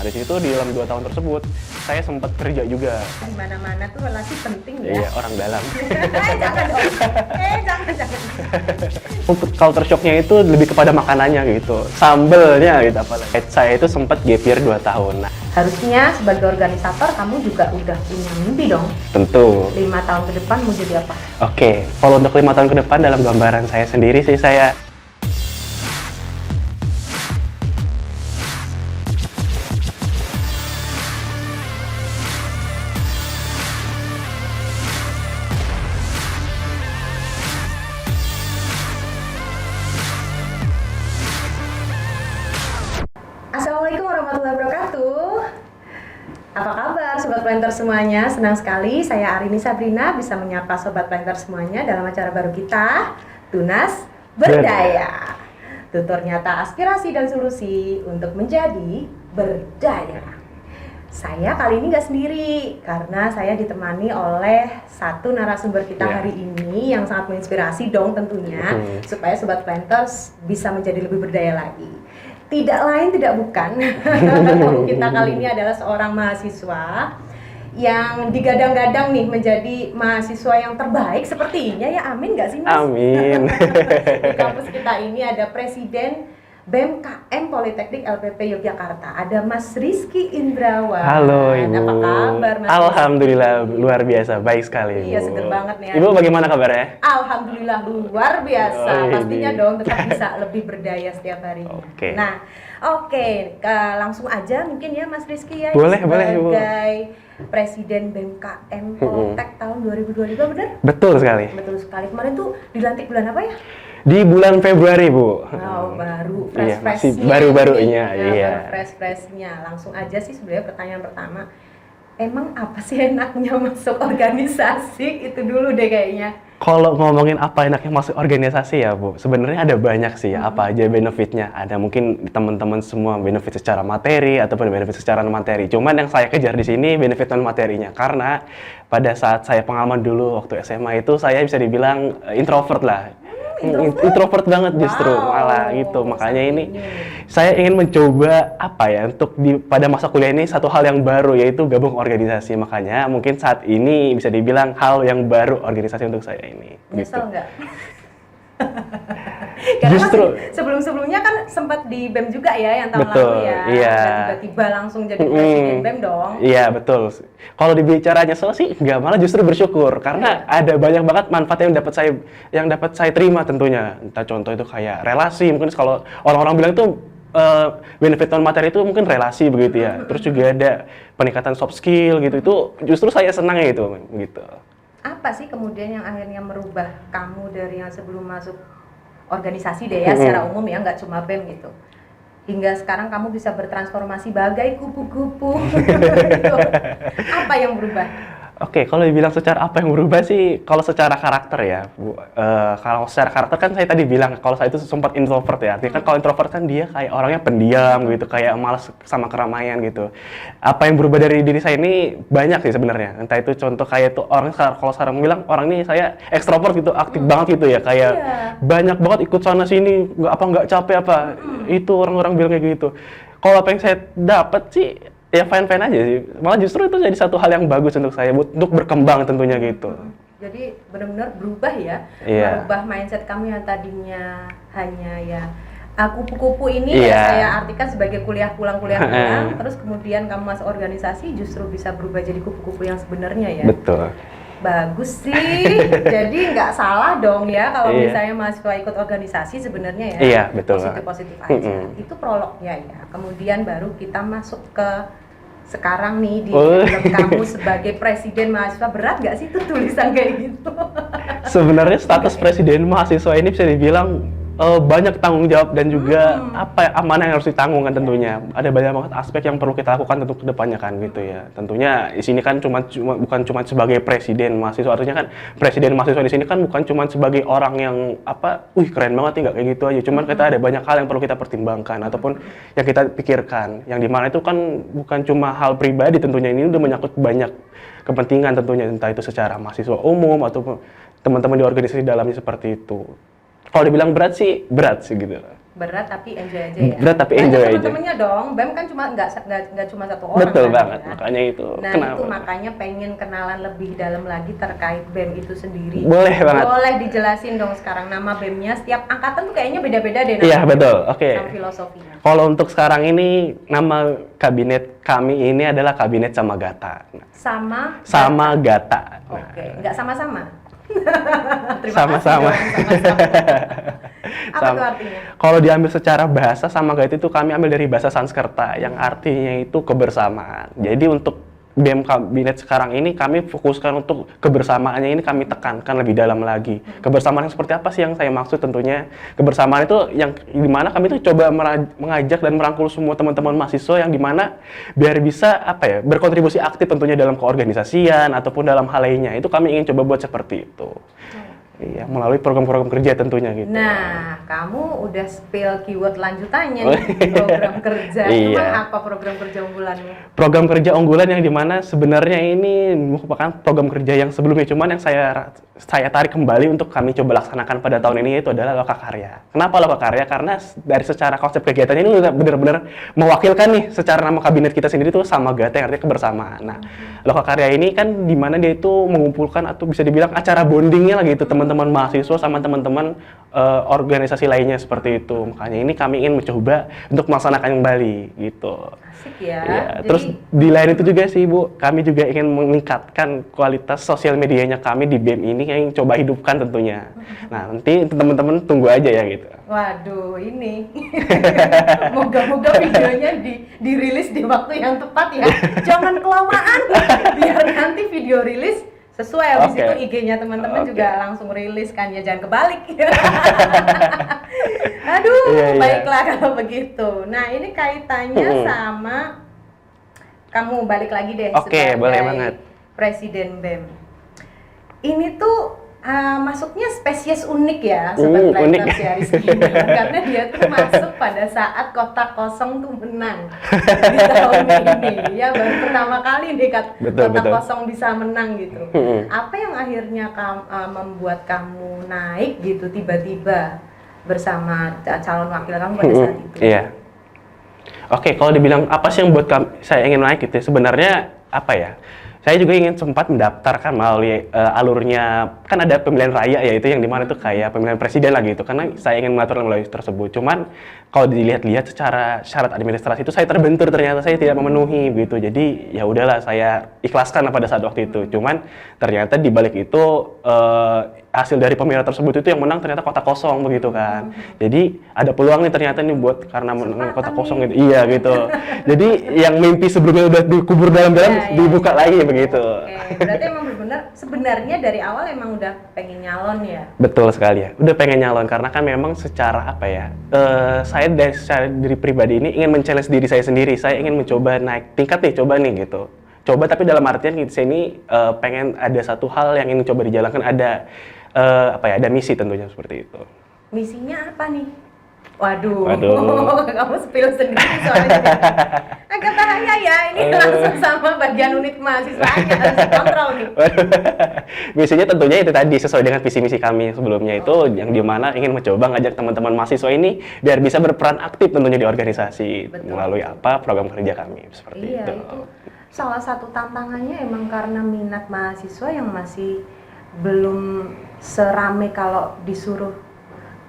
Nah, di situ di dalam 2 tahun tersebut, saya sempat kerja juga. Di mana-mana tuh relasi penting ya. Iya, orang dalam. Jangan dong. Jangan. Culture shock-nya itu lebih kepada makanannya gitu, sambelnya gitu apalagi. Saya itu sempat gap year 2 tahun. Nah, Harusnya sebagai organisator kamu juga udah punya mimpi dong. tentu. 5 tahun ke depan mau jadi apa? Oke, kalau untuk 5 tahun ke depan dalam gambaran saya sendiri sih saya Assalamualaikum warahmatullahi wabarakatuh. Apa kabar Sobat Planter semuanya? Senang sekali saya Arini Sabrina bisa menyapa Sobat Planter semuanya dalam acara baru kita, Tunas Berdaya. Tutur nyata aspirasi dan solusi untuk menjadi berdaya. Saya kali ini nggak sendiri karena saya ditemani oleh satu narasumber kita hari ini yang sangat menginspirasi dong tentunya supaya Sobat Planters bisa menjadi lebih berdaya lagi. Tidak lain tidak bukan, tamu kita kali ini adalah seorang mahasiswa yang digadang-gadang nih menjadi mahasiswa yang terbaik sepertinya ya, amin nggak sih Mas? amin. Di kampus kita ini ada Presiden BEM KM Politeknik LPP Yogyakarta, ada Mas Rizky Indrawan. Halo Ibu. Apa kabar Mas? Alhamdulillah luar biasa, baik sekali Ibu. Iya, seger banget nih. Ibu bagaimana kabarnya? Alhamdulillah luar biasa, Oh, pastinya ini. dong tetap bisa lebih berdaya setiap harinya. Oke. Nah, langsung aja mungkin ya Mas Rizky ya, Boleh, Ibu. sebagai Presiden BMKM Poltek tahun 2022, benar? Betul sekali. Betul sekali. Kemarin tuh dilantik bulan apa ya? Di bulan Februari Bu. Oh, baru Iya, masih fresh-freshnya. baru-barunya, Ya, iya. baru fresh-freshnya. Langsung aja sih sebenarnya pertanyaan pertama. Emang apa sih enaknya masuk organisasi? Itu dulu deh kayaknya. Kalau ngomongin apa enaknya masuk organisasi ya Bu, sebenarnya ada banyak sih ya, apa aja benefitnya. Ada mungkin teman-teman semua benefit secara materi ataupun benefit secara non materi. Cuman yang saya kejar di sini benefit non materinya, karena pada saat saya pengalaman dulu waktu SMA itu saya bisa dibilang introvert lah. Introvert banget justru malah gitu. Makanya ini saya ingin mencoba apa ya untuk pada masa kuliah ini satu hal yang baru, yaitu gabung organisasi. Makanya mungkin saat ini bisa dibilang hal yang baru organisasi untuk saya ini. Nyesel Gitu. nggak? Karena Justru sebelum-sebelumnya kan sempat di BEM juga ya yang tahun Betul, lalu ya. iya. Nggak tiba-tiba langsung jadi presiden BEM dong. Iya betul. Kalau dibicara nyesel sih nggak, malah justru bersyukur karena ada banyak banget manfaat yang dapat saya terima tentunya. Entah contoh itu kayak relasi, mungkin kalau orang-orang bilang itu benefit non materi itu mungkin relasi begitu ya. Terus juga ada peningkatan soft skill gitu. Itu justru saya senang ya itu gitu. Apa sih kemudian yang akhirnya merubah kamu dari yang sebelum masuk organisasi deh ya, secara umum ya, nggak cuma BEM gitu, hingga sekarang kamu bisa bertransformasi bagai kupu-kupu gitu. Apa yang berubah? Oke, kalau dibilang secara apa yang berubah sih, kalau secara karakter ya, Bu. Kalau secara karakter kan saya tadi bilang kalau saya itu sempat introvert ya. Artinya kan kalau introvert kan dia kayak orangnya pendiam gitu, kayak malas sama keramaian gitu. Apa yang berubah dari diri saya ini banyak sih sebenarnya. Entah itu contoh kayak itu orang kalau sekarang bilang orang ini saya ekstrovert gitu, aktif banget gitu ya, kayak banyak banget ikut sana sini, nggak capek apa. Itu orang-orang bilang kayak gitu. Kalau apa yang saya dapat sih ya fine-fine aja sih. Malah justru itu jadi satu hal yang bagus untuk saya, untuk berkembang tentunya gitu. Jadi benar-benar berubah ya, Iya. merubah mindset kamu yang tadinya hanya ya kupu-kupu ini ya saya artikan sebagai kuliah pulang, terus kemudian kamu masuk organisasi justru bisa berubah jadi kupu-kupu yang sebenarnya ya. Betul. Bagus sih, jadi nggak salah dong ya kalau misalnya mahasiswa ikut organisasi sebenarnya ya. Iya, betul. Positif-positif aja. Itu prolognya ya. Kemudian baru kita masuk ke sekarang nih di kamu sebagai presiden mahasiswa. Berat nggak sih tuh tulisan kayak gitu? Sebenarnya status presiden mahasiswa ini bisa dibilang banyak tanggung jawab dan juga amanah yang harus ditanggung kan tentunya. Ada banyak banget aspek yang perlu kita lakukan untuk kedepannya kan gitu ya. Tentunya di sini kan bukan cuma sebagai presiden mahasiswa, artinya kan presiden mahasiswa di sini kan bukan cuma sebagai orang yang keren banget nih, nggak kayak gitu aja. Cuman kita ada banyak hal yang perlu kita pertimbangkan ataupun yang kita pikirkan. Yang dimana itu kan bukan cuma hal pribadi tentunya, ini udah menyangkut banyak kepentingan tentunya, entah itu secara mahasiswa umum ataupun teman-teman di organisasi dalamnya seperti itu. Kalau dibilang berat sih gitu. Berat tapi enjoy aja ya. Berat tapi Banyak enjoy aja. temen-temennya dong. BEM kan nggak cuma satu orang. Betul kan, banget, ya. makanya itu. Nah Kenapa? itu makanya pengen kenalan lebih dalam lagi terkait BEM itu sendiri. Boleh banget. Boleh dijelasin dong sekarang nama BEM-nya. Setiap angkatan tuh kayaknya beda-beda deh. Iya betul. Oke. Sama filosofinya. Kalau untuk sekarang ini nama kabinet kami ini adalah kabinet Samagata. Sama Gata. Oke, nggak sama-sama. Terima Sama-sama. kasih dong, sama-sama. Apa Sama. tuh artinya? Kalau diambil secara bahasa Samagata itu kami ambil dari bahasa Sanskerta yang artinya itu kebersamaan. Jadi untuk BEM kabinet sekarang ini kami fokuskan untuk kebersamaannya ini kami tekankan lebih dalam lagi. Kebersamaan yang seperti apa sih yang saya maksud tentunya? Kebersamaan itu yang dimana kami itu coba mengajak dan merangkul semua teman-teman mahasiswa yang dimana biar bisa apa ya berkontribusi aktif tentunya dalam keorganisasian ataupun dalam hal lainnya. Itu kami ingin coba buat seperti itu. Iya, melalui program-program kerja tentunya gitu. Nah, kamu udah spill keyword lanjutannya Oh, nih, program kerja. Iya. Emang apa program kerja unggulannya? Program kerja unggulan yang dimana sebenarnya ini merupakan program kerja yang sebelumnya, cuman yang saya tarik kembali untuk kami coba laksanakan pada tahun ini yaitu adalah Lokakarya. Kenapa Lokakarya? Karena dari secara konsep kegiatannya ini udah benar-benar mewakilkan nih secara nama kabinet kita sendiri itu Samagata yang artinya kebersamaan. Nah, Lokakarya ini kan dimana dia itu mengumpulkan atau bisa dibilang acara bondingnya lagi itu teman-teman mahasiswa sama teman-teman organisasi lainnya seperti itu. Makanya ini kami ingin mencoba untuk melaksanakan kembali gitu. Asik ya. Iya, Jadi, terus di lain itu juga sih Bu, kami juga ingin meningkatkan kualitas sosial medianya kami di BEM ini yang coba hidupkan tentunya. Nah, nanti teman-teman tunggu aja ya gitu. waduh, ini. Moga-moga videonya dirilis di waktu yang tepat ya. Jangan kelamaan. Biar nanti video rilis sesuai habis Oke. itu IG-nya teman-teman Oke. juga langsung rilis kan ya, jangan kebalik. Aduh, Iya, iya. baiklah kalau begitu. Nah, ini kaitannya Mm-mm. sama kamu balik lagi deh Oke, sebagai boleh banget. Presiden BEM. Ini tuh masuknya spesies unik ya, Sobat unik. Planters ya Rizky. Karena dia tuh masuk pada saat Kota Kosong tuh menang di tahun ini. Ya, baru pertama kali nih Betul, Kota betul. Kosong bisa menang gitu. Mm-mm. Apa yang akhirnya membuat kamu naik gitu tiba-tiba bersama calon wakil kamu pada saat itu? Iya. Oke, kalau dibilang apa sih yang buat saya ingin naik gitu ya, sebenarnya apa ya? Saya juga ingin sempat mendaftarkan melalui alurnya, kan ada pemilihan raya ya, itu yang dimana itu kayak pemilihan presiden lagi itu, karena saya ingin mengatur melalui tersebut. Cuman kalau dilihat-lihat secara syarat administrasi itu saya terbentur, ternyata saya tidak memenuhi gitu. Jadi ya udahlah saya ikhlaskan pada saat waktu itu. Cuman ternyata di balik itu hasil dari pemilihan tersebut itu yang menang ternyata Kota Kosong begitu kan. Jadi ada peluang nih ternyata nih buat karena menang Kota Kosong gitu. Iya gitu. Jadi yang mimpi sebelumnya udah dikubur dalam-dalam Ya, ya, dibuka ya. lagi begitu. Oke, berarti emang benar sebenarnya dari awal emang udah pengen nyalon ya? Betul sekali ya. Udah pengen nyalon karena kan memang secara apa ya? Saya dari secara diri pribadi ini ingin men-challenge diri saya sendiri. Saya ingin mencoba naik tingkat nih, coba nih gitu. Coba tapi dalam artian gitu, saya ini pengen ada satu hal yang ingin coba dijalankan, ada apa ya? Ada misi tentunya seperti itu. Misinya apa nih? Waduh, Waduh. kamu spill sendiri soalnya. Agak bahaya ya, ini langsung sama bagian unit mahasiswanya harus dikontrol nih. Misinya tentunya itu tadi sesuai dengan visi misi kami sebelumnya itu yang dimana ingin mencoba ngajak teman-teman mahasiswa ini biar bisa berperan aktif tentunya di organisasi. Betul. Melalui apa program kerja kami seperti Iya, itu. itu salah satu tantangannya emang karena minat mahasiswa yang masih belum serame kalau disuruh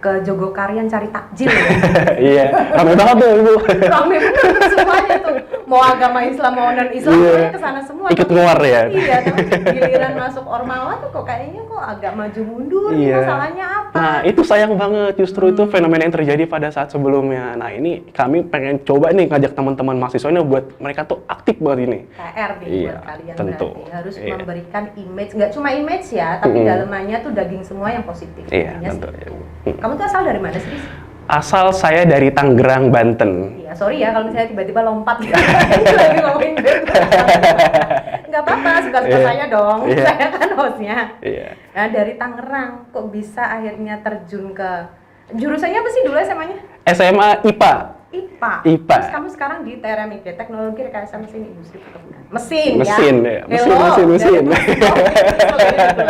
ke Jogokarian cari takjil ya. Iya, ramai banget tuh Ibu. Rame bener semuanya tuh. Mau agama Islam mau non Islam Iya. semuanya kesana semua. Ikut Tapi- nguar ya. Iya, tapi giliran masuk Ormawa tuh kok kayaknya kok agak maju mundur. Iya. Masalahnya apa? Nah, itu sayang banget justru itu fenomena yang terjadi pada saat sebelumnya. Nah, ini kami pengen coba nih ngajak teman-teman mahasiswa ini buat mereka tuh aktif banget ini. PR nih Iya, buat kalian tentu. berarti harus Iya. memberikan image, nggak cuma image ya, tapi dalemannya tuh daging semua yang positif. Iya, Intinya tentu. seperti itu. Kamu tuh asal dari mana sih? Asal saya dari Tangerang, Banten. Iya, sorry ya kalau misalnya tiba-tiba lompat gitu. Ini lagi ngomongin BEM. Nggak apa-apa, suka-suka Iya. saya dong. Iya. Saya kan hostnya. Iya. Nah, dari Tangerang kok bisa akhirnya terjun ke jurusannya apa sih dulu SMA-nya? SMA IPA. IPA. IPA. Terus kamu sekarang di TRMIP, Teknologi Rekayasa Mesin Industri Perkebunan. Mesin ya? Mesin, ya. Mesin, Hello, mesin, mesin. dari mesin.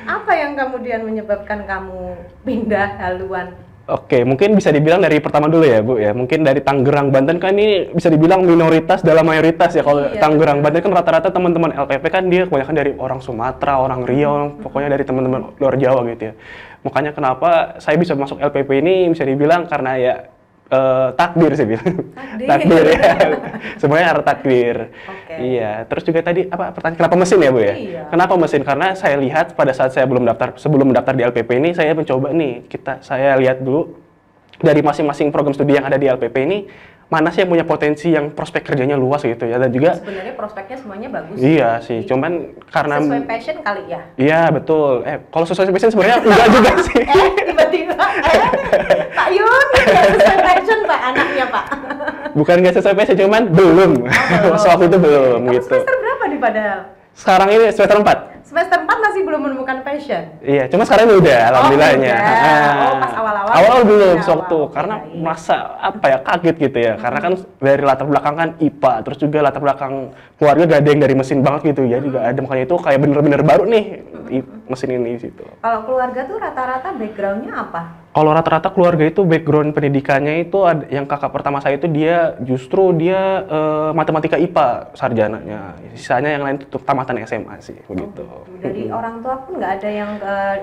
Apa yang kemudian menyebabkan kamu pindah haluan Oke, mungkin bisa dibilang dari pertama dulu ya, Bu ya. Mungkin dari Tangerang, Banten kan ini bisa dibilang minoritas dalam mayoritas ya. Kalau Iya, Tangerang, Banten kan rata-rata teman-teman LPP kan dia kebanyakan dari orang Sumatera, orang Riau, pokoknya dari teman-teman luar Jawa gitu ya. Makanya kenapa saya bisa masuk LPP ini bisa dibilang karena ya takdir sih bilang. Takdir. Takdir ya. Semuanya ada takdir. Oke. Iya, terus juga tadi apa pertanyaan kenapa mesin ya, Bu ya? Iya. Kenapa mesin? Karena saya lihat pada saat saya sebelum mendaftar di LPP ini saya mencoba nih, saya lihat dulu dari masing-masing program studi yang ada di LPP ini mana sih yang punya potensi yang prospek kerjanya luas gitu ya, dan juga Sebenarnya prospeknya semuanya bagus. iya sih, cuman karena Sesuai passion kali ya. iya betul. Kalau sesuai passion sebenarnya enggak juga sih. Tiba-tiba Pak Yun nggak sesuai passion Pak anaknya Pak. Bukan nggak sesuai passion, cuman belum. Waktu itu belum Kamu gitu. semester berapa nih padahal? Sekarang ini semester 4. Semester 4 masih belum menemukan passion. Iya, cuma sekarang udah, alhamdulillahnya. udah. Oh, pas awal-awal Awal ya, belum, awal. waktu karena Iya, iya. merasa apa ya kaget gitu ya, karena kan dari latar belakang kan IPA, terus juga latar belakang keluarga gak ada yang dari mesin banget gitu, jadi gak ada, makanya itu kayak bener-bener baru nih mesin ini situ. Kalau keluarga tuh rata-rata backgroundnya apa? Kalau rata-rata keluarga itu background pendidikannya itu ada, yang kakak pertama saya itu dia justru matematika IPA sarjananya, sisanya yang lain itu tamatan SMA sih begitu. Dari orang tua pun nggak ada yang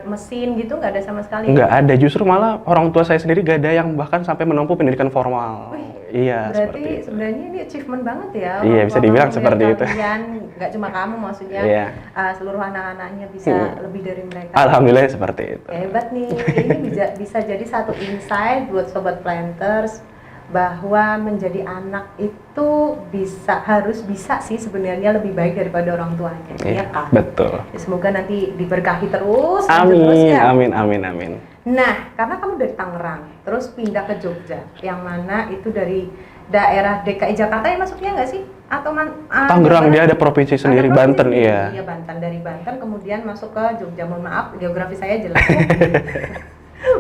mesin gitu, nggak ada sama sekali. Nggak ada, justru malah orang tua saya sendiri gak ada yang bahkan sampai menempuh pendidikan formal. Wih, Iya, seperti berarti itu. sebenarnya ini achievement banget ya. Iya, orang bisa tua dibilang kamu seperti melihat itu. Kalian, nggak cuma kamu maksudnya, Iya. seluruh anak-anaknya bisa lebih dari mereka. Alhamdulillah seperti itu. Hebat nih, ini bisa jadi satu insight buat sobat planters bahwa menjadi anak itu harus bisa sih sebenarnya lebih baik daripada orang tuanya, ya Iya, kan? betul. Ya, semoga nanti diberkahi terus, lanjut terus Amin, ya. amin, amin, amin. Nah, karena kamu dari Tangerang, terus pindah ke Jogja, yang mana itu dari daerah DKI Jakarta ya masuknya nggak sih? Atau Tangerang dia ada provinsi sendiri, provinsi Banten, sendiri. iya. Iya, Banten, dari Banten kemudian masuk ke Jogja. Mohon maaf, geografi saya jelas.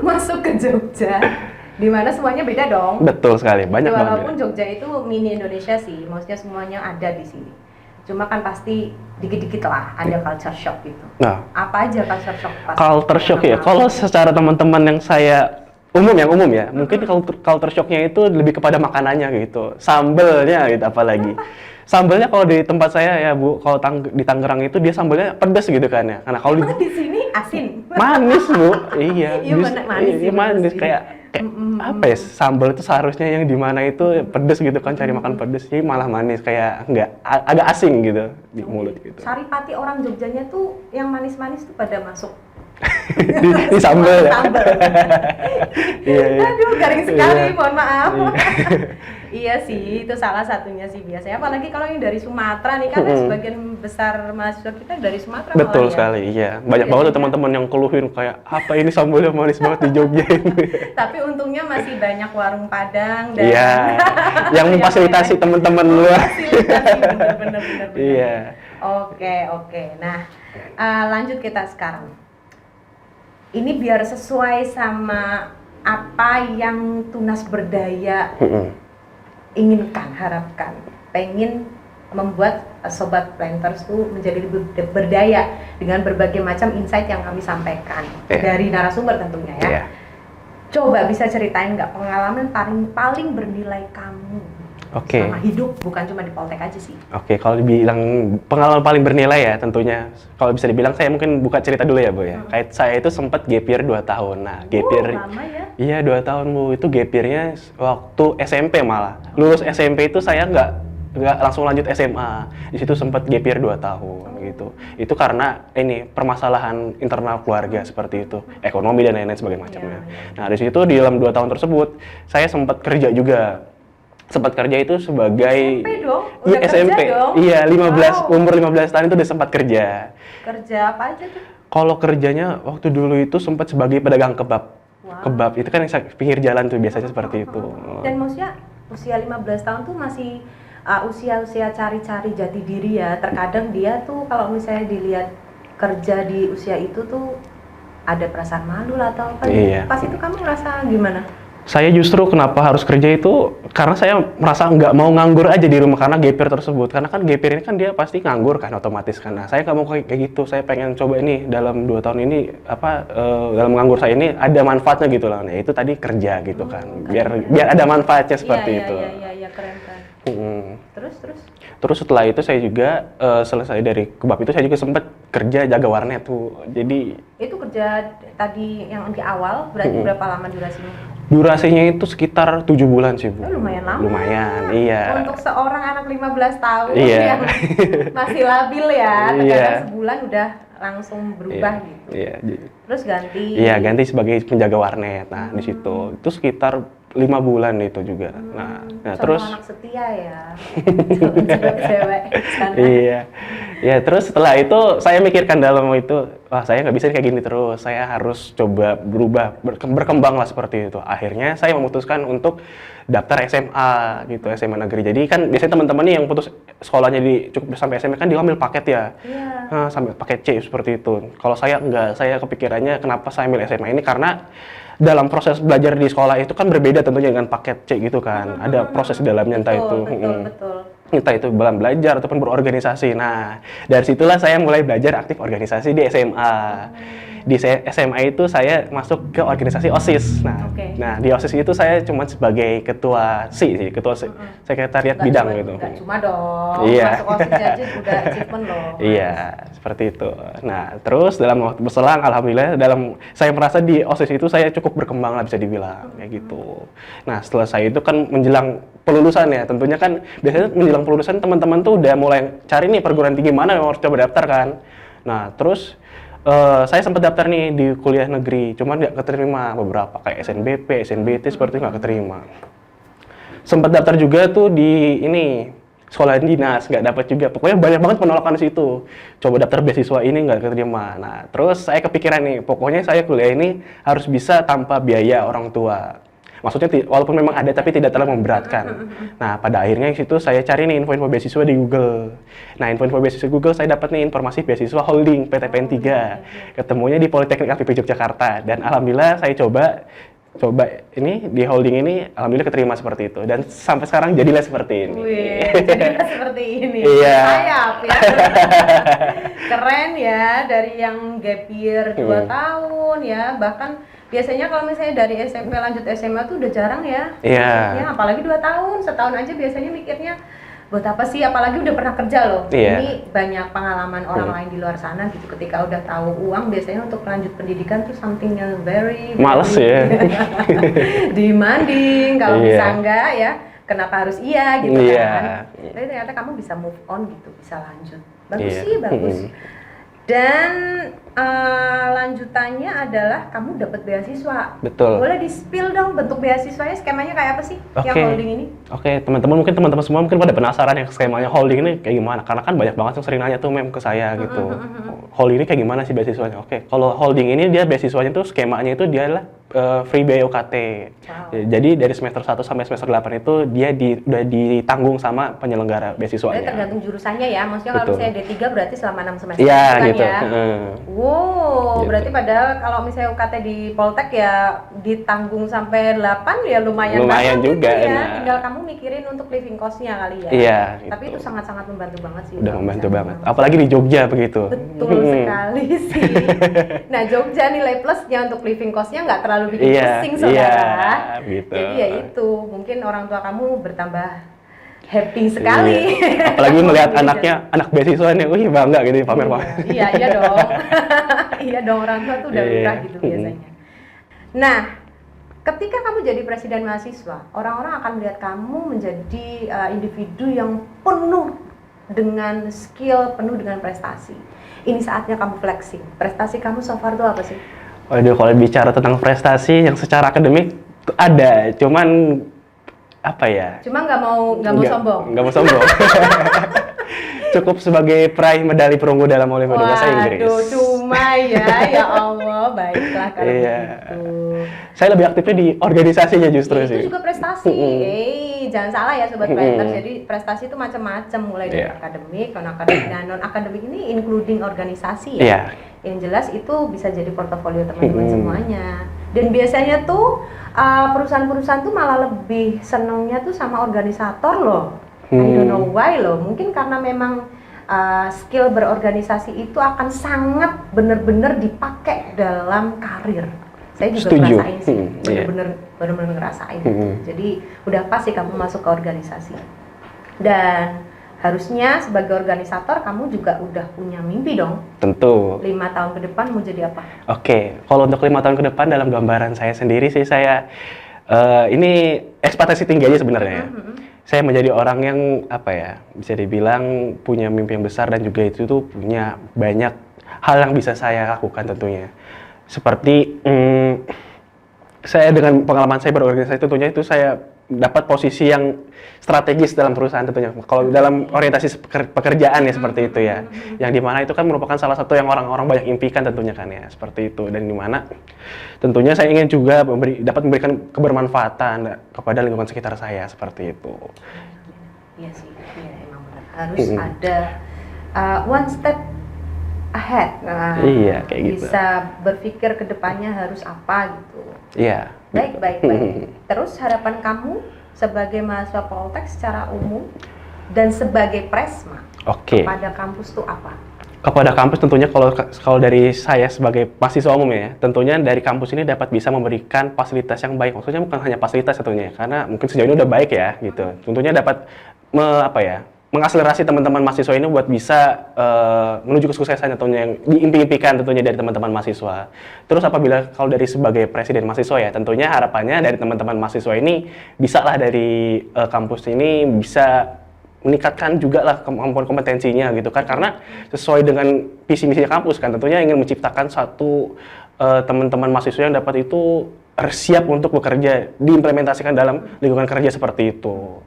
Masuk ke Jogja, di mana semuanya beda dong. Betul sekali, banyak banget. Walaupun Jogja itu mini Indonesia sih, maksudnya semuanya ada di sini. Cuma kan pasti dikit-dikit lah ada culture shock gitu. Nah, Apa aja culture shock? culture shock ya. Kalau secara teman-teman yang saya umum ya, mungkin culture shocknya itu lebih kepada makanannya gitu, sambelnya gitu apalagi. Sambelnya kalau di tempat saya ya Bu, kalau di Tangerang itu dia sambelnya pedas gitu kan ya. Karena kalau Emang di sini asin. manis Bu, iya. Iya, manis sih, iya, manis bener sih. kayak apa ya, sambal itu seharusnya yang di mana itu pedes gitu kan, cari makan pedes, jadi malah manis kayak agak asing gitu di mulut gitu. Saripati orang Jogjanya tuh yang manis-manis tuh pada masuk. Di sambal ya. Sambal. Iya, iya. Aduh, garing sekali, Iya. mohon maaf. Iya. Iya sih, itu salah satunya sih biasanya. Apalagi kalau yang dari Sumatera nih, kan sebagian besar mahasiswa kita dari Sumatera Betul malah ya. sekali, iya. Banyak banget tuh teman-teman yang keluhin kayak apa ini sambalnya manis banget di Jogja ini. Tapi untungnya masih banyak warung Padang dan Iya, yang memfasilitasi teman-teman luar. Fasilitasi, bener. Iya. Oke. Nah, lanjut kita sekarang. Ini biar sesuai sama apa yang Tunas Berdaya inginkan, harapkan. Pengen membuat sobat planters tuh menjadi lebih berdaya dengan berbagai macam insight yang kami sampaikan dari narasumber tentunya ya. Iya. Coba bisa ceritain nggak pengalaman paling bernilai kamu Oke. selama hidup, bukan cuma di Poltek aja sih. Oke, kalau dibilang pengalaman paling bernilai ya tentunya, kalau bisa dibilang saya mungkin buka cerita dulu ya Bu ya. Kayak saya itu sempat gap year 2 tahun. Nah, gap year Lama ya. iya 2 tahun Bu, itu gap year-nya waktu SMP malah. Lulus SMP itu saya nggak langsung lanjut SMA. Di situ sempat gap year 2 tahun gitu. Itu karena ini permasalahan internal keluarga seperti itu, ekonomi dan lain-lain sebagainya macamnya. Nah, di situ di dalam 2 tahun tersebut saya sempat kerja juga. Sempat kerja itu sebagai SMP dong? Iya, Udah kerja SMP. dong? Iya, 15 Wow. umur 15 tahun itu udah sempat kerja. Kerja apa aja tuh? Kalau kerjanya waktu dulu itu sempat sebagai pedagang kebab. Wow. Kebab itu kan yang pinggir jalan tuh biasanya seperti itu. Dan maksudnya usia 15 tahun tuh masih usia-usia cari-cari jati diri ya. Terkadang dia tuh kalau misalnya dilihat kerja di usia itu tuh ada perasaan malu lah atau apa. Iya. Pas itu kamu ngerasa gimana? Saya justru kenapa harus kerja itu karena saya merasa nggak mau nganggur aja di rumah karena gap year tersebut. Karena kan gap year ini kan dia pasti nganggur kan otomatis kan. Nah, saya nggak mau kayak gitu. Saya pengen coba ini dalam 2 tahun ini dalam nganggur saya ini ada manfaatnya gitu lah. Nah, itu tadi kerja gitu kan. Biar ada manfaatnya seperti itu. Iya, keren. Terus setelah itu saya juga selesai dari kebab itu saya juga sempat kerja jaga warnet tuh. Jadi itu kerja tadi yang di awal berarti berapa lama durasinya? durasinya itu sekitar 7 bulan sih, Bu. Oh, lumayan lama. Lumayan, iya. Untuk seorang anak 15 tahun Iya. yang masih labil ya, terkadang Iya. sebulan udah langsung berubah gitu. Iya. Terus ganti. Iya, ganti sebagai penjaga warnet. Nah, di situ itu sekitar 5 bulan itu juga. Nah terus anak setia ya. Cewek-cewek sana. Iya. Ya, terus setelah itu saya mikirkan dalam itu, wah saya nggak bisa kayak gini terus. Saya harus coba berubah, berkembang lah seperti itu. Akhirnya saya memutuskan untuk daftar SMA gitu, SMA negeri. Jadi kan biasanya teman-teman nih yang putus sekolahnya cukup sampai SMA kan dia ambil paket ya. Iya. Nah, sampai paket C seperti itu. Kalau saya enggak, saya kepikirannya kenapa saya ambil SMA ini karena dalam proses belajar di sekolah itu kan berbeda tentunya dengan paket C gitu kan. Ada proses di dalamnya entah itu. Betul. Entah itu dalam belajar ataupun berorganisasi. Nah, dari situlah saya mulai belajar aktif organisasi di SMA. Di SMA itu saya masuk ke organisasi OSIS. Nah, di OSIS itu saya cuma sebagai ketua sekretariat bidang gitu. Nggak cuma dong, Iya. masuk OSIS aja udah achievement loh. Iya, seperti itu. Nah, terus dalam waktu berselang, alhamdulillah saya merasa di OSIS itu saya cukup berkembang lah bisa dibilang kayak gitu. Nah, setelah saya itu kan menjelang pelulusan ya, tentunya kan biasanya menjelang pelulusan teman-teman tuh udah mulai cari nih perguruan tinggi mana yang harus coba daftar kan. Nah, terus saya sempat daftar nih di kuliah negeri, cuman nggak keterima beberapa kayak SNBP, SNBT seperti itu nggak keterima. Sempat daftar juga tuh di sekolah dinas, nggak dapat juga. Pokoknya banyak banget penolakan di situ. Coba daftar beasiswa ini nggak keterima. Nah, terus saya kepikiran nih, pokoknya saya kuliah ini harus bisa tanpa biaya orang tua. Maksudnya walaupun memang ada tapi tidak terlalu memberatkan. Nah, pada akhirnya di situ saya cari nih info-info beasiswa di Google. Nah, info-info beasiswa Google saya dapat nih informasi beasiswa holding PTPN 3. Ketemunya di Politeknik APP Yogyakarta dan alhamdulillah saya coba ini di holding ini alhamdulillah keterima seperti itu dan sampai sekarang jadilah seperti ini. Wih, jadilah seperti ini. Iya. Sayap ya. Keren ya, dari yang gap year 2 tahun ya, bahkan biasanya kalau misalnya dari SMP lanjut SMA tuh udah jarang ya. Iya. Ya, apalagi 2 tahun, setahun aja biasanya mikirnya buat apa sih, apalagi udah pernah kerja loh. Iya. Ini banyak pengalaman orang lain di luar sana gitu, ketika udah tahu uang biasanya untuk lanjut pendidikan tuh something yang very Males ya. demanding, kalau Iya. bisa enggak ya kenapa harus iya gitu Iya. kan. Tapi ternyata kamu bisa move on gitu, bisa lanjut. Bagus Iya. sih, bagus. Dan lanjutannya adalah kamu dapat beasiswa. Betul. Boleh di-spill dong bentuk beasiswanya, skemanya kayak apa sih yang holding ini? Oke, teman-teman semua mungkin pada penasaran ya skemanya holding ini kayak gimana? Karena kan banyak banget yang sering nanya tuh ke saya gitu. Holding ini kayak gimana sih beasiswanya? Oke, kalau holding ini dia beasiswanya tuh skemanya itu dia adalah free biaya UKT. Wow. Jadi dari semester 1 sampai semester 8 itu dia udah ditanggung sama penyelenggara Jadi beasiswanya. tergantung jurusannya ya, maksudnya kalau Betul. misalnya D3 berarti selama 6 semester Iya, kan gitu. ya. Wow, Gitu. berarti padahal kalau misalnya UKT di Poltek ya ditanggung sampai 8 ya lumayan Lumayan banget juga, gitu ya. nah. Tinggal kamu mikirin untuk living cost-nya kali ya. Iya, Tapi gitu. itu sangat-sangat membantu banget sih. Udah kalau membantu bisa. banget. Apalagi di Jogja begitu. Betul sekali sih. Nah, Jogja nilai plusnya untuk living cost-nya nggak terlalu bikin pusing saudara. gitu. Jadi ya itu, mungkin orang tua kamu bertambah happy sekali. Iya. Apalagi melihat anaknya, anak beasiswa nih, wih bangga gitu pamer-pamer. Iya dong. Iya dong, orang tua tuh udah Iya. lumrah gitu biasanya. Nah, ketika kamu jadi presiden mahasiswa, orang-orang akan melihat kamu menjadi individu yang penuh dengan skill, penuh dengan prestasi. Ini saatnya kamu flexing. Prestasi kamu so far tuh apa sih? Waduh, kalau bicara tentang prestasi yang secara akademik tuh ada, cuman apa ya? Cuma nggak mau sombong. Nggak mau sombong. Cukup sebagai peraih medali perunggu dalam Olimpiade Bahasa Inggris. Waduh, cuma ya Allah, baiklah kalau Iya. begitu. Saya lebih aktifnya di organisasinya justru Itu sih. juga prestasi. Jangan salah ya sobat Planters. Jadi prestasi itu macam-macam, mulai dari Iya. akademik, non-akademik. Nah, non-akademik ini including organisasi ya. Iya. Yang jelas itu bisa jadi portofolio teman-teman semuanya. Dan biasanya tuh perusahaan-perusahaan tuh malah lebih senengnya tuh sama organisator loh. I don't know why loh. Mungkin karena memang skill berorganisasi itu akan sangat benar-benar dipakai dalam karir. Saya juga Setuju. ngerasain sih, benar-benar ngerasain. Jadi udah pas sih kamu masuk ke organisasi. Dan harusnya sebagai organisator kamu juga udah punya mimpi dong. Tentu. 5 tahun ke depan mau jadi apa? Oke, kalau untuk 5 tahun ke depan dalam gambaran saya sendiri sih saya ini ekspektasi tinggi aja sebenarnya. Saya menjadi orang yang apa ya, bisa dibilang punya mimpi yang besar dan juga itu tuh punya banyak hal yang bisa saya lakukan tentunya. Seperti saya dengan pengalaman saya berorganisasi tentunya itu saya dapat posisi yang strategis dalam perusahaan tentunya. Kalau dalam orientasi pekerjaan ya seperti itu ya. Yang dimana itu kan merupakan salah satu yang orang-orang banyak impikan tentunya kan ya, seperti itu. Dan dimana tentunya saya ingin juga dapat memberikan kebermanfaatan kepada lingkungan sekitar saya, seperti itu. Iya sih, iya emang benar. Harus ada one step ahead. Nah, iya, kayak gitu. Bisa berpikir ke depannya harus apa gitu. Iya. Baik. Terus harapan kamu sebagai mahasiswa Poltek secara umum dan sebagai Presma kepada kampus itu apa? Kepada kampus tentunya kalau dari saya sebagai mahasiswa umum ya, tentunya dari kampus ini dapat bisa memberikan fasilitas yang baik. Maksudnya bukan hanya fasilitas tentunya, karena mungkin sejauh ini udah baik ya gitu. Tentunya dapat mengakselerasi teman-teman mahasiswa ini buat bisa menuju kesuksesan tentunya yang diimpi-impikan tentunya dari teman-teman mahasiswa. Terus apabila kalau dari sebagai presiden mahasiswa ya, tentunya harapannya dari teman-teman mahasiswa ini bisalah dari kampus ini bisa meningkatkan juga lah kemampuan kompetensinya gitu kan, karena sesuai dengan visi misi kampus kan, tentunya ingin menciptakan satu teman-teman mahasiswa yang dapat itu siap untuk bekerja, diimplementasikan dalam lingkungan kerja seperti itu.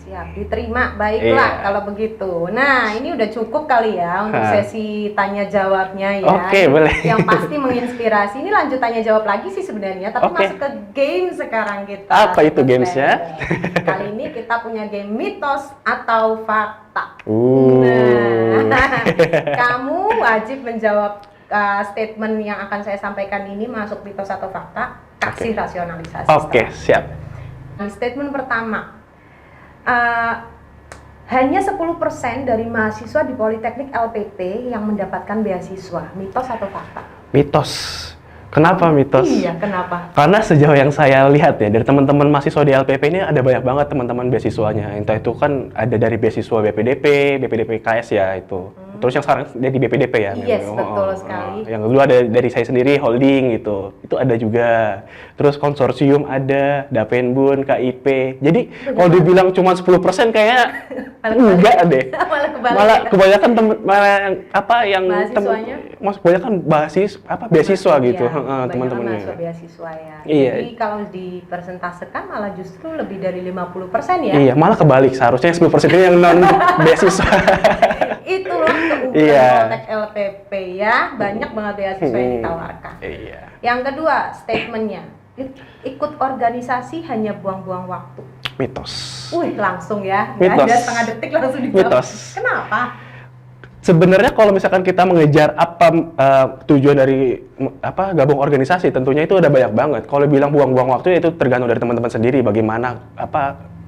Siap, diterima, baiklah kalau begitu. Nah, ini udah cukup kali ya untuk sesi tanya jawabnya ya. Oke, boleh. Yang pasti menginspirasi. Ini lanjut tanya jawab lagi sih sebenarnya, tapi masuk ke game sekarang kita. Apa itu gamesnya? Kali ini kita punya game mitos atau fakta. Nah, kamu wajib menjawab statement yang akan saya sampaikan ini masuk mitos atau fakta. Kasih rasionalisasi. Oke, siap. Statement pertama. Hanya 10% dari mahasiswa di Politeknik LPP yang mendapatkan beasiswa. Mitos atau fakta? Mitos. Kenapa mitos? Iya, kenapa? Karena sejauh yang saya lihat ya, dari teman-teman mahasiswa di LPP ini ada banyak banget teman-teman beasiswanya. Entah itu kan ada dari beasiswa BPDP, KS ya itu. Terus yang sekarang jadi BPDP ya. Yes, betul sekali. Yang dulu ada dari saya sendiri, holding gitu. Itu ada juga. Terus konsorsium ada, Dapenbun, KIP. Jadi kalau dibilang cuma 10% kayak enggak deh. Malah kebanyakan kebanyakan beasiswa gitu. Teman-temannya. Mahasiswa beasiswa ya. Iya. Jadi kalau dipersentasekan malah justru lebih dari 50% ya. Iya, malah kebalik. Seharusnya 10% ini yang non beasiswa. Itu loh keunggulan Poltek LPP ya, banyak banget beasiswa yang ditawarkan. Iya. Yang kedua, statementnya, ikut organisasi hanya buang-buang waktu. Mitos. Langsung ya, Mitos. ada setengah detik langsung dijawab. Mitos. Kenapa? Sebenarnya kalau misalkan kita mengejar tujuan dari gabung organisasi, tentunya itu ada banyak banget. Kalau bilang buang-buang waktu itu tergantung dari teman-teman sendiri bagaimana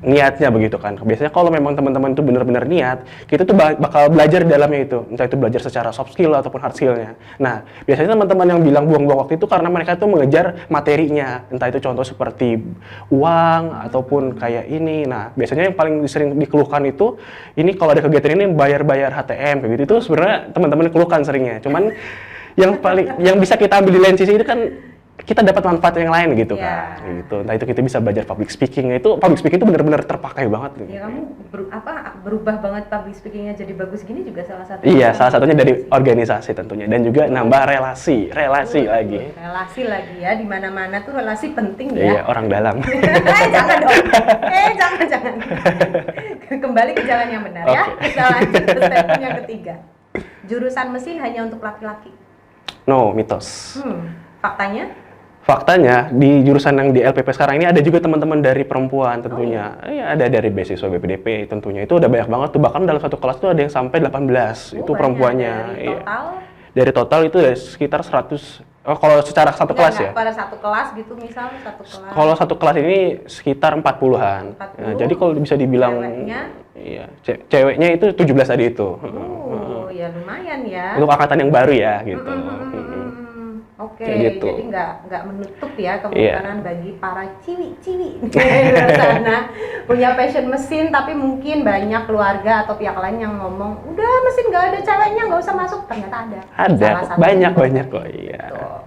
niatnya begitu kan. Biasanya kalau memang teman-teman itu benar-benar niat, kita tuh bakal belajar di dalamnya itu. Entah itu belajar secara soft skill ataupun hard skill-nya. Nah, biasanya teman-teman yang bilang buang-buang waktu itu karena mereka tuh mengejar materinya. Entah itu contoh seperti uang ataupun kayak ini. Nah, biasanya yang paling sering dikeluhkan itu, ini kalau ada kegiatan ini bayar-bayar HTM kayak gitu. Itu sebenarnya teman-teman keluhkan seringnya. Cuman yang bisa kita ambil di lain sisi itu kan kita dapat manfaat yang lain gitu kan, gitu. Entah itu kita bisa belajar public speaking, itu public speaking itu benar-benar terpakai banget. Ya kamu berubah banget public speakingnya jadi bagus gini juga salah satu. Iya, salah satunya dari organisasi tentunya dan juga nambah relasi lagi. Relasi lagi ya, di mana-mana tuh relasi penting ya. Iya, orang dalam. Jangan dong. Jangan. Kembali ke jalan yang benar ya. Kita lanjut ke statement yang ketiga. Jurusan mesin hanya untuk laki-laki. No, mitos. Faktanya di jurusan yang di LPP sekarang ini ada juga teman-teman dari perempuan tentunya. Iya, ada dari beasiswa BPDP tentunya. Itu udah banyak banget tuh, bahkan dalam satu kelas tuh ada yang sampai 18. Itu perempuannya. Dari total? Dari total itu sekitar Oh, kalau secara satu kelas ya? Pada satu kelas gitu, misal satu kelas. Kalau satu kelas ini sekitar 40-an. 40. Nah, jadi kalau bisa dibilang Ceweknya? iya, ceweknya itu 17 tadi itu. Ya lumayan ya. Untuk angkatan yang baru ya gitu. Oke, Kayak gitu. jadi nggak menutup ya kemungkinan bagi para ciwi-ciwi di luar sana punya passion mesin, tapi mungkin banyak keluarga atau pihak lain yang ngomong udah mesin nggak ada ceweknya nggak usah masuk, ternyata ada. Ada, Salah satu banyak yang kok. Iya. Tuh.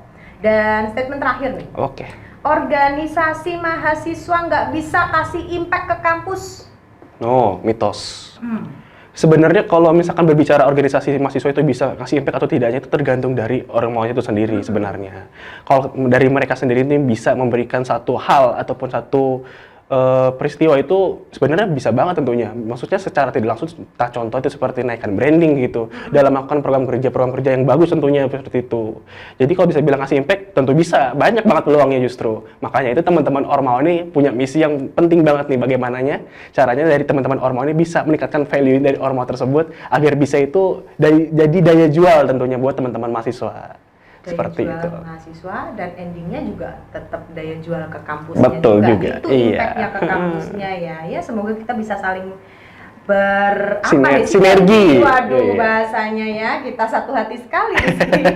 Dan statement terakhir nih. Oke. Organisasi mahasiswa nggak bisa kasih impact ke kampus. Oh, mitos. Sebenarnya kalau misalkan berbicara organisasi mahasiswa itu bisa kasih impact atau tidaknya itu tergantung dari orang maunya itu sendiri sebenarnya. Kalau dari mereka sendiri ini bisa memberikan satu hal ataupun satu peristiwa itu sebenarnya bisa banget tentunya. Maksudnya secara tidak langsung kita contoh itu seperti naikkan branding gitu dalam melakukan program kerja yang bagus tentunya seperti itu. Jadi kalau bisa bilang kasih impact tentu bisa, banyak banget peluangnya justru. Makanya itu teman-teman Ormawa ini punya misi yang penting banget nih, bagaimananya caranya dari teman-teman Ormawa ini bisa meningkatkan value dari Ormawa tersebut agar bisa itu jadi daya jual tentunya buat teman-teman mahasiswa. Daya Seperti jual itu. mahasiswa dan endingnya juga tetap daya jual ke kampusnya. Betul juga. Itu Iya. impactnya ke kampusnya ya. Ya semoga kita bisa saling Sinergi. Waduh, Iya. bahasanya ya, kita satu hati sekali di sini.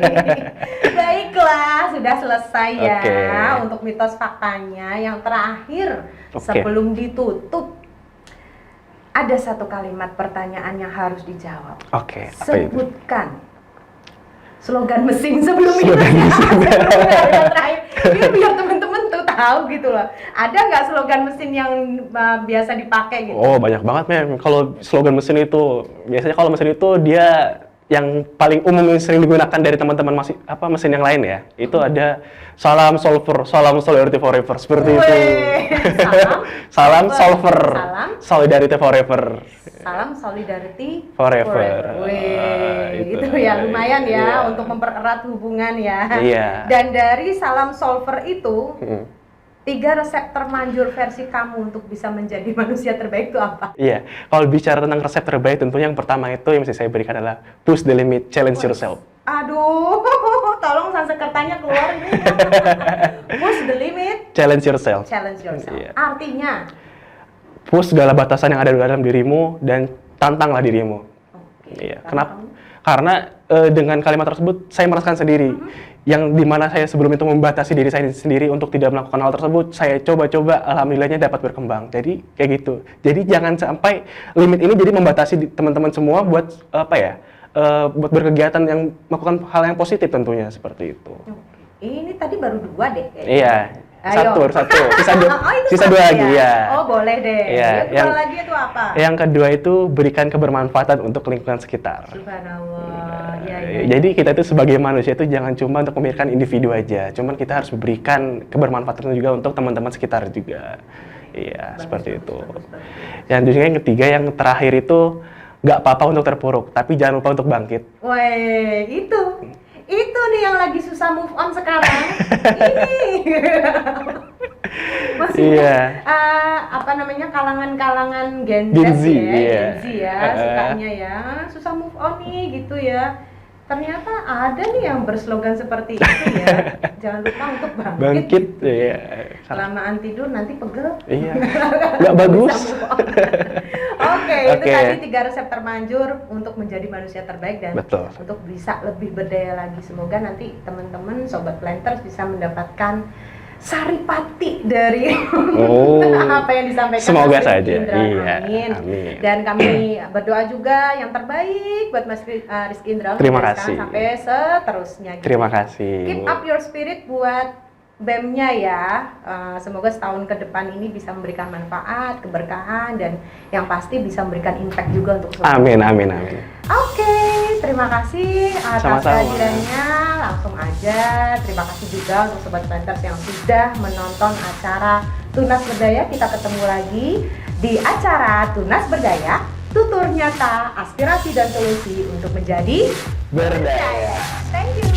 Baiklah, sudah selesai ya Oke. untuk mitos faktanya. Yang terakhir Oke. sebelum ditutup, ada satu kalimat pertanyaan yang harus dijawab. Oke, apa itu? Sebutkan slogan mesin sebelum ini. Slogan mesin. Yang terakhir, ini biar temen-temen tuh tahu gitu loh. Ada nggak slogan mesin yang biasa dipakai gitu? Oh, banyak banget, Mem. Kalau slogan mesin itu, biasanya kalau mesin itu dia yang paling umum yang sering digunakan dari teman-teman mesin yang lain ya. Itu ada salam solver, salam solidarity forever, seperti itu. Salam solver, solidarity forever. Salam solidarity Forever. Itu ya lumayan ya Iya. untuk mempererat hubungan ya. Iya. Dan dari salam solver itu 3 resep termanjur versi kamu untuk bisa menjadi manusia terbaik itu apa? Iya, kalau bicara tentang resep terbaik tentunya yang pertama itu yang mesti saya berikan adalah push the limit, challenge yourself. Aduh, tolong Sanskertanya keluar ini. Push the limit, Challenge yourself. challenge yourself. Iya. Artinya, Push segala batasan yang ada di dalam dirimu dan tantanglah dirimu. oke, Iya. karena Kenapa? kamu- Karena dengan kalimat tersebut saya merasakan sendiri. Yang dimana saya sebelum itu membatasi diri saya sendiri untuk tidak melakukan hal tersebut, saya coba-coba, alhamdulillahnya dapat berkembang. Jadi kayak gitu. Jadi jangan sampai limit ini jadi membatasi teman-teman semua buat apa ya? Buat berkegiatan yang melakukan hal yang positif tentunya seperti itu. Oke. Ini tadi baru 2 deh kayaknya. Iya. Ayo. Satu. Oh, itu Sisa satu 2 lagi ya. Oh, boleh deh. Iya, Yang lagi itu apa? Yang kedua itu berikan kebermanfaatan untuk lingkungan sekitar. Subhanallah. Ya. Jadi kita itu sebagai manusia itu jangan cuma untuk memikirkan individu aja, cuman kita harus memberikan kebermanfaatan juga untuk teman-teman sekitar juga. Iya, seperti itu. Bagus. Yang juga yang ketiga, yang terakhir itu nggak apa-apa untuk terpuruk, tapi jangan lupa untuk bangkit. Weh, itu nih yang lagi susah move on sekarang. Ini. Maksudnya, Iya. apa namanya, kalangan-kalangan Gen Gen Z Z, ya, iya. Gen Z ya, sukanya ya, susah move on nih gitu ya. Ternyata ada nih yang berslogan seperti itu ya. Jangan lupa untuk bangkit. Bangkit, iya. Kelamaan tidur nanti pegel. Iya. Nggak bagus. Bisa move on. Oke, itu Oke. tadi 3 resep termanjur untuk menjadi manusia terbaik dan Betul. untuk bisa lebih berdaya lagi. Semoga nanti teman-teman Sobat Planters bisa mendapatkan saripati dari Oh. apa yang disampaikan Semoga Mas saja. Rizky Indra. Iya, Amin. amin. Dan kami berdoa juga yang terbaik buat Mas Rizky Indra Terima mulai kasih. sekarang sampai seterusnya gitu. Terima kasih. Keep up your spirit buat BEM-nya ya. Semoga setahun ke depan ini bisa memberikan manfaat, keberkahan, dan yang pasti bisa memberikan impact juga untuk seluruh. Amin. Oke, terima kasih atas Sama-sama. kehadirannya. Langsung aja, terima kasih juga untuk Sobat Planters yang sudah menonton acara Tunas Berdaya. Kita ketemu lagi di acara Tunas Berdaya, tutur nyata, aspirasi dan solusi untuk menjadi Berdaya. Thank you.